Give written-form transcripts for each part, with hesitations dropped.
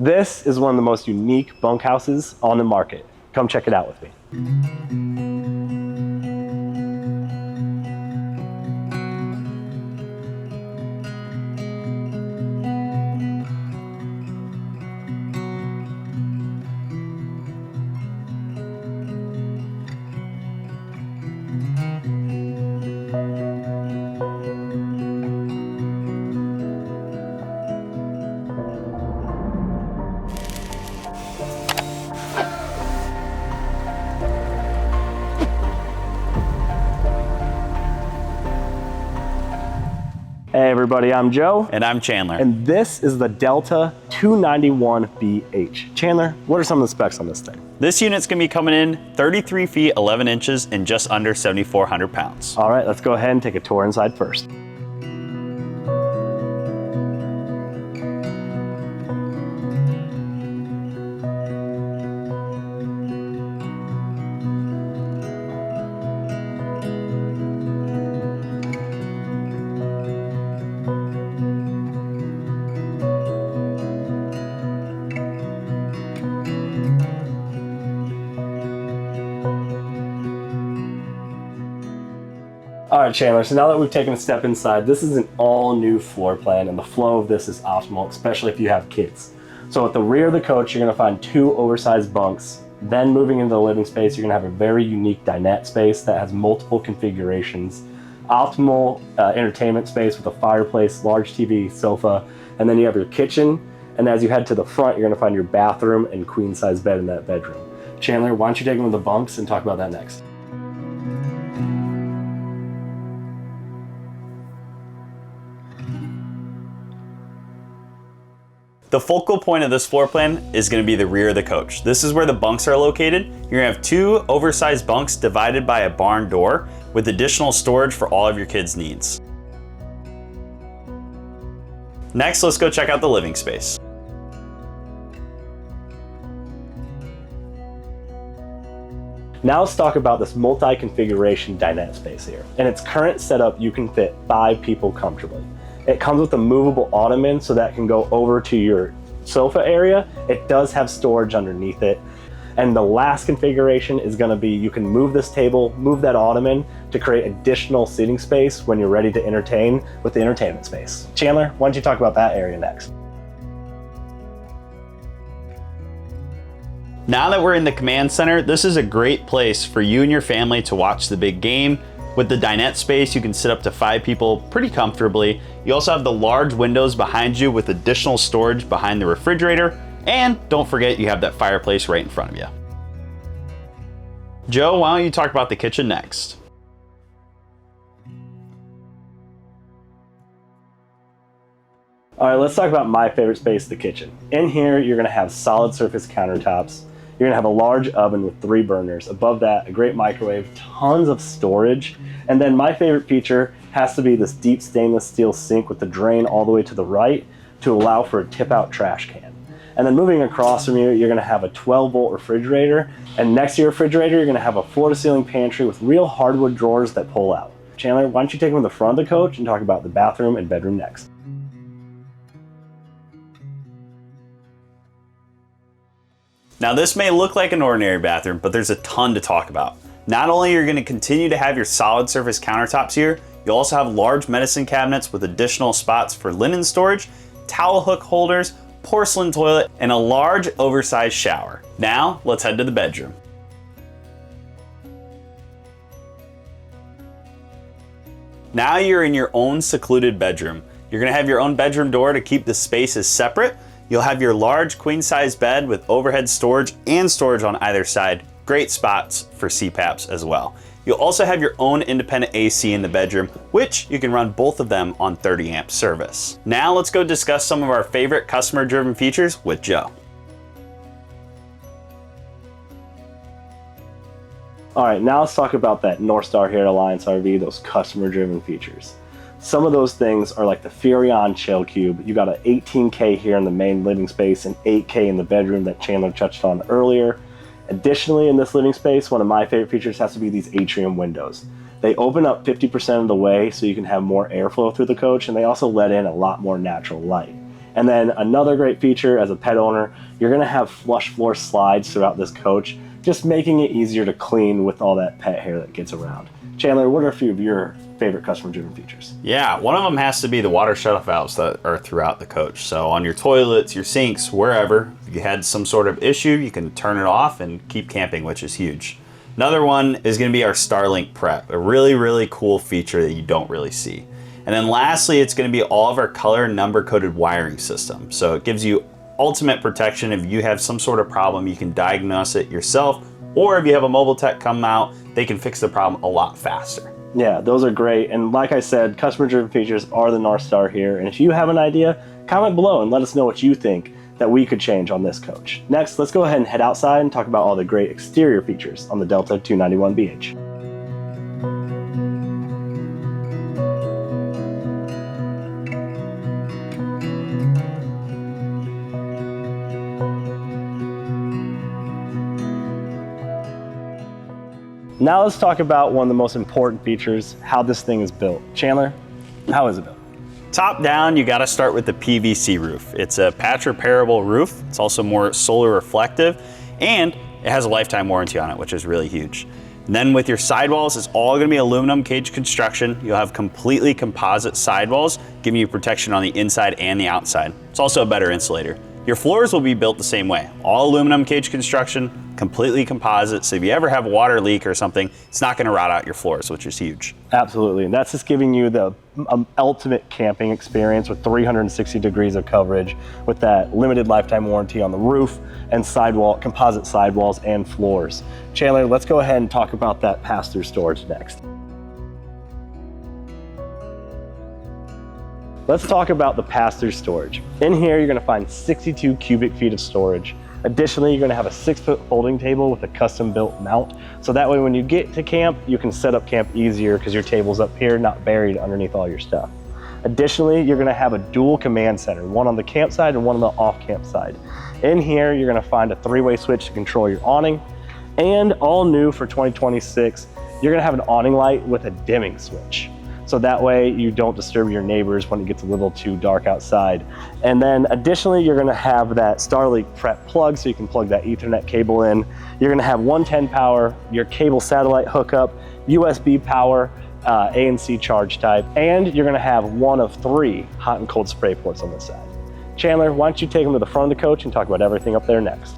This is one of the most unique bunkhouses on the market. Come check it out with me. Hey everybody, I'm Joe. And I'm Chandler. And this is the Delta 291BH. Chandler, what are some of the specs on this thing? This unit's gonna be coming in 33 feet, 11 inches, and just under 7,400 pounds. All right, let's go ahead and take a tour inside first. All right, Chandler, so now that we've taken a step inside, this is an all new floor plan and the flow of this is optimal, especially if you have kids. So at the rear of the coach, you're gonna find two oversized bunks. Then moving into the living space, you're gonna have a very unique dinette space that has multiple configurations, optimal entertainment space with a fireplace, large TV, sofa, and then you have your kitchen. And as you head to the front, you're gonna find your bathroom and queen size bed in that bedroom. Chandler, why don't you take them to the bunks and talk about that next? The focal point of this floor plan is gonna be the rear of the coach. This is where the bunks are located. You're gonna have two oversized bunks divided by a barn door with additional storage for all of your kids' needs. Next, let's go check out the living space. Now let's talk about this multi-configuration dinette space here. In its current setup, you can fit 5 people comfortably. It comes with a movable ottoman so that can go over to your sofa area. It does have storage underneath it. And the last configuration is gonna be, you can move this table, move that ottoman to create additional seating space when you're ready to entertain with the entertainment space. Chandler, why don't you talk about that area next? Now that we're in the command center, this is a great place for you and your family to watch the big game. With the dinette space, you can sit up to 5 people pretty comfortably. You also have the large windows behind you with additional storage behind the refrigerator. And don't forget, you have that fireplace right in front of you. Joe, why don't you talk about the kitchen next? All right, let's talk about my favorite space, the kitchen. In here, you're gonna have solid surface countertops. You're gonna have a large oven with 3 burners. Above that, a great microwave, tons of storage. And then my favorite feature has to be this deep stainless steel sink with the drain all the way to the right to allow for a tip out trash can. And then moving across from you, you're gonna have a 12-volt refrigerator. And next to your refrigerator, you're gonna have a floor to ceiling pantry with real hardwood drawers that pull out. Chandler, why don't you take them to the front of the coach and talk about the bathroom and bedroom next? Now this may look like an ordinary bathroom, but there's a ton to talk about. Not only are you gonna continue to have your solid surface countertops here, you'll also have large medicine cabinets with additional spots for linen storage, towel hook holders, porcelain toilet, and a large oversized shower. Now, let's head to the bedroom. Now you're in your own secluded bedroom. You're gonna have your own bedroom door to keep the spaces separate. You'll have your large queen size bed with overhead storage and storage on either side. Great spots for CPAPs as well. You'll also have your own independent AC in the bedroom, which you can run both of them on 30 amp service. Now let's go discuss some of our favorite customer driven features with Joe. All right, now let's talk about that North Star here at Alliance RV, those customer driven features. Some of those things are like the Furrion Chill Cube. You got an 18K here in the main living space and 8K in the bedroom that Chandler touched on earlier. Additionally, in this living space, one of my favorite features has to be these atrium windows. They open up 50% of the way so you can have more airflow through the coach, and they also let in a lot more natural light. And then another great feature as a pet owner, you're gonna have flush floor slides throughout this coach, just making it easier to clean with all that pet hair that gets around. Chandler, what are a few of your favorite customer-driven features? Yeah, one of them has to be the water shutoff valves that are throughout the coach. So on your toilets, your sinks, wherever, if you had some sort of issue, you can turn it off and keep camping, which is huge. Another one is gonna be our Starlink Prep, a really, really cool feature that you don't really see. And then lastly, it's gonna be all of our color and number coded wiring system. So it gives you ultimate protection. If you have some sort of problem, you can diagnose it yourself, or if you have a mobile tech come out, they can fix the problem a lot faster. Yeah, those are great. And like I said, customer-driven features are the North Star here. And if you have an idea, comment below and let us know what you think that we could change on this coach. Next, let's go ahead and head outside and talk about all the great exterior features on the Delta 291BH. Now let's talk about one of the most important features, how this thing is built. Chandler, how is it built? Top down, you gotta start with the PVC roof. It's a patch repairable roof. It's also more solar reflective, and it has a lifetime warranty on it, which is really huge. And then with your sidewalls, it's all gonna be aluminum cage construction. You'll have completely composite sidewalls, giving you protection on the inside and the outside. It's also a better insulator. Your floors will be built the same way. All aluminum cage construction, completely composite, so if you ever have a water leak or something, it's not gonna rot out your floors, which is huge. Absolutely, and that's just giving you the ultimate camping experience with 360 degrees of coverage with that limited lifetime warranty on the roof and sidewall, composite sidewalls and floors. Chandler, let's go ahead and talk about that pass-through storage next. Let's talk about the pass-through storage. In here, you're gonna find 62 cubic feet of storage. Additionally, you're gonna have a 6-foot folding table with a custom-built mount. So that way when you get to camp, you can set up camp easier because your table's up here, not buried underneath all your stuff. Additionally, you're gonna have a dual command center, one on the campsite and one on the off-camp side. In here, you're gonna find a 3-way switch to control your awning. And all new for 2026, you're gonna have an awning light with a dimming switch. So that way you don't disturb your neighbors when it gets a little too dark outside. And then additionally, you're gonna have that Starlink Prep plug so you can plug that Ethernet cable in. You're gonna have 110 power, your cable satellite hookup, USB power, ANC charge type, and you're gonna have one of 3 hot and cold spray ports on this side. Chandler, why don't you take them to the front of the coach and talk about everything up there next.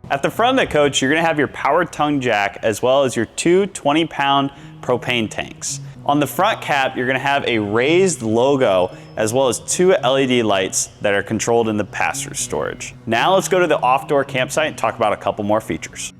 At the front of the coach, you're gonna have your power tongue jack as well as your 2 20-pound propane tanks. On the front cap, you're gonna have a raised logo as well as 2 LED lights that are controlled in the pass-through storage. Now let's go to the off-door campsite and talk about a couple more features.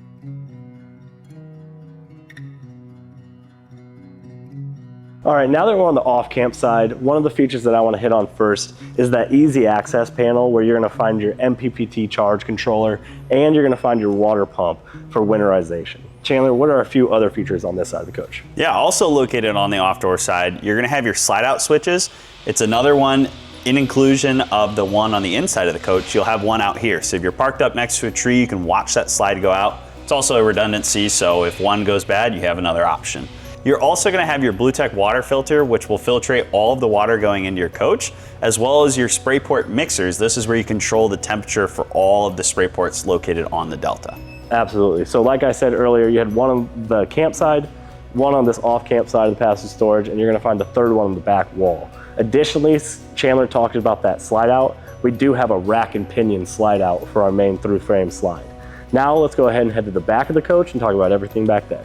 All right, now that we're on the off-camp side, one of the features that I want to hit on first is that easy access panel where you're going to find your MPPT charge controller and you're going to find your water pump for winterization. Chandler, what are a few other features on this side of the coach? Yeah, also located on the off-door side, you're gonna have your slide-out switches. It's another one in inclusion of the one on the inside of the coach. You'll have one out here. So if you're parked up next to a tree, you can watch that slide go out. It's also a redundancy, so if one goes bad, you have another option. You're also gonna have your BlueTech water filter, which will filtrate all of the water going into your coach, as well as your spray port mixers. This is where you control the temperature for all of the spray ports located on the Delta. Absolutely. So like I said earlier, you had one on the camp side, one on this off-camp side of the passive storage, and you're gonna find the third one on the back wall. Additionally, Chandler talked about that slide out. We do have a rack and pinion slide out for our main through frame slide. Now let's go ahead and head to the back of the coach and talk about everything back there.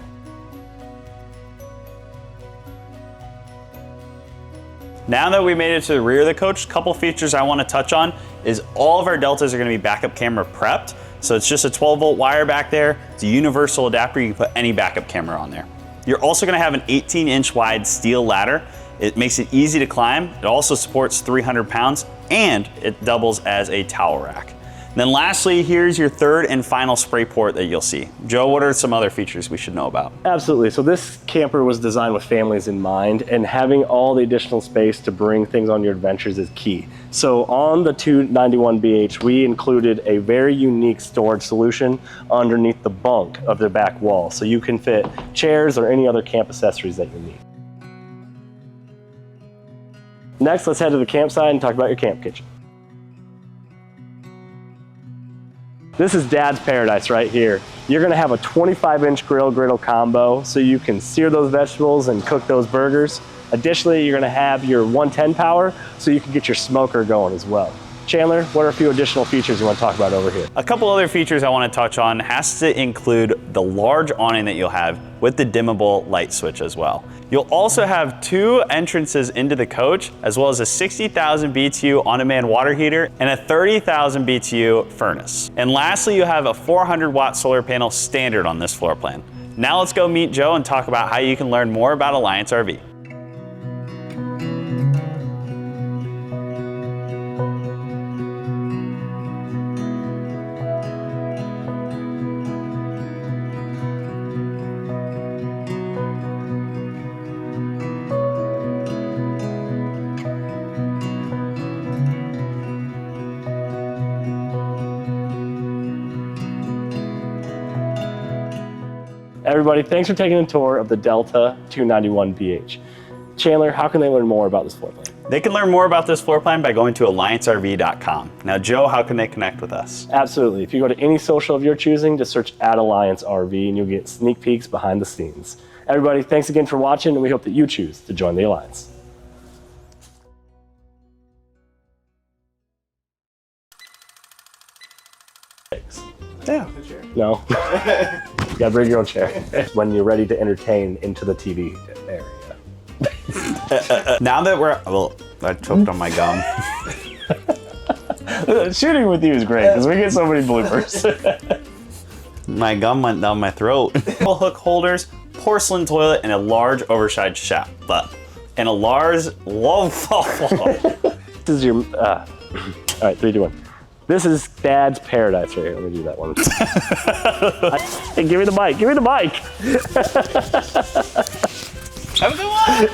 Now that we made it to the rear of the coach, a couple features I want to touch on is all of our Deltas are going to be backup camera prepped. So it's just a 12-volt wire back there. It's a universal adapter. You can put any backup camera on there. You're also going to have an 18-inch wide steel ladder. It makes it easy to climb. It also supports 300 pounds and it doubles as a towel rack. Then lastly, here's your third and final spray port that you'll see. Joe, what are some other features we should know about? Absolutely. So this camper was designed with families in mind, and having all the additional space to bring things on your adventures is key. So on the 291BH, we included a very unique storage solution underneath the bunk of the back wall. So you can fit chairs or any other camp accessories that you need. Next, let's head to the campsite and talk about your camp kitchen. This is Dad's paradise right here. You're gonna have a 25-inch griddle combo so you can sear those vegetables and cook those burgers. Additionally, you're gonna have your 110 power so you can get your smoker going as well. Chandler, what are a few additional features you want to talk about over here? A couple other features I want to touch on has to include the large awning that you'll have with the dimmable light switch as well. You'll also have 2 entrances into the coach, as well as a 60,000 BTU on-demand water heater and a 30,000 BTU furnace. And lastly, you have a 400-watt solar panel standard on this floor plan. Now let's go meet Joe and talk about how you can learn more about Alliance RV. Everybody, thanks for taking a tour of the Delta 291BH. Chandler, how can they learn more about this floor plan? They can learn more about this floor plan by going to alliancerv.com. Now, Joe, how can they connect with us? Absolutely. If you go to any social of your choosing, just search @AllianceRV and you'll get sneak peeks behind the scenes. Everybody, thanks again for watching, and we hope that you choose to join the Alliance. Yeah. No? You gotta bring your own chair when you're ready to entertain into the TV area. Now that we're, well, I choked on my gum. Shooting with you is great because we get so many bloopers. My gum went down my throat. Hook holders, porcelain toilet, and a large oversized shaft. And a large, This is your, all right, 3, 2, 1. This is Dad's paradise right here. Let me do that one. Hey, give me the mic. Give me the mic. Have a good one.